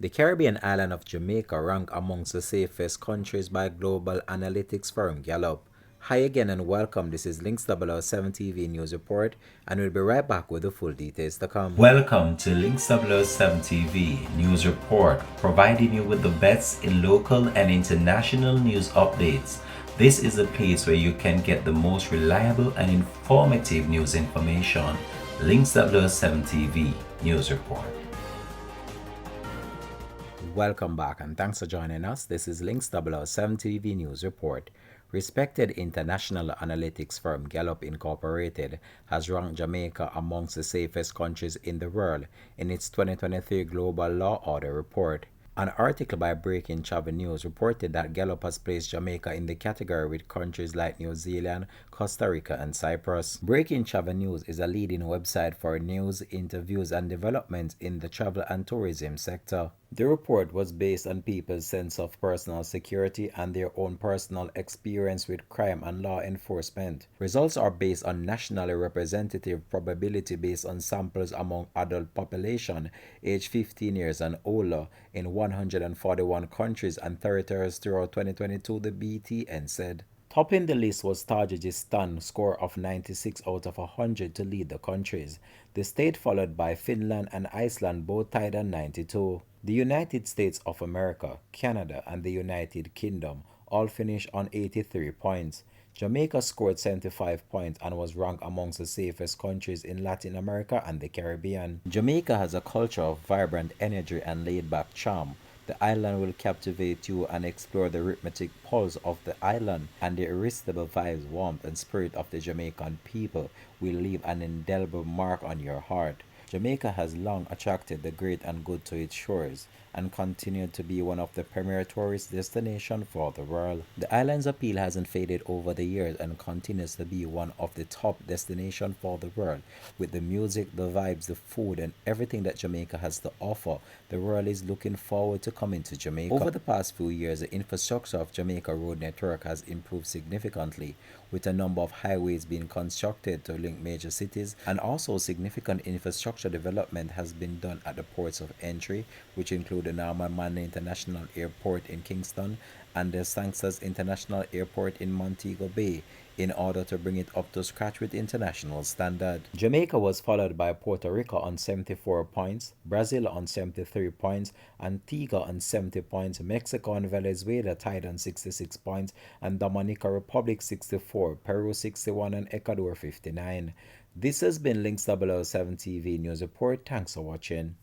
The Caribbean island of Jamaica ranked amongst the safest countries by global analytics firm Gallup. Hi again and welcome. This is Links 007 TV News Report, and we'll be right back with the full details to come. Welcome to Links 007 TV News Report, providing you with the best in local and international news updates. This is a place where you can get the most reliable and informative news information. Links 007 TV News Report. Welcome back and thanks for joining us. This is Links 007 TV News Report. Respected international analytics firm Gallup Incorporated has ranked Jamaica amongst the safest countries in the world in its 2023 Global Law Order Report. An article by Breaking Travel News reported that Gallup has placed Jamaica in the category with countries like New Zealand, Costa Rica, and Cyprus. Breaking Travel News is a leading website for news, interviews, and developments in the travel and tourism sector. The report was based on people's sense of personal security and their own personal experience with crime and law enforcement. Results are based on nationally representative probability based on samples among adult population aged 15 years and older in 141 countries and territories throughout 2022, the BTN said. Topping the list was Tajikistan's score of 96 out of 100 to lead the countries. The state followed by Finland and Iceland, both tied at 92. The United States of America, Canada, and the United Kingdom all finished on 83 points. Jamaica scored 75 points and was ranked amongst the safest countries in Latin America and the Caribbean. Jamaica has a culture of vibrant energy and laid-back charm. The island will captivate you and explore the rhythmic pulse of the island, and the irresistible vibes, warmth, and spirit of the Jamaican people will leave an indelible mark on your heart. Jamaica has long attracted the great and good to its shores and continued to be one of the premier tourist destinations for the world. The island's appeal hasn't faded over the years and continues to be one of the top destinations for the world. With the music, the vibes, the food, and everything that Jamaica has to offer, the world is looking forward to coming to Jamaica. Over the past few years, the infrastructure of Jamaica road network has improved significantly, with a number of highways being constructed to link major cities, and also significant infrastructure development has been done at the ports of entry, which include the Norman Manley International Airport in Kingston and the Sanctus International Airport in Montego Bay, in order to bring it up to scratch with international standard. Jamaica was followed by Puerto Rico on 74 points, Brazil on 73 points, Antigua on 70 points, Mexico and Venezuela tied on 66 points, and Dominica Republic 64, Peru 61, and Ecuador 59. This has been Links 007 TV News Report. Thanks for watching.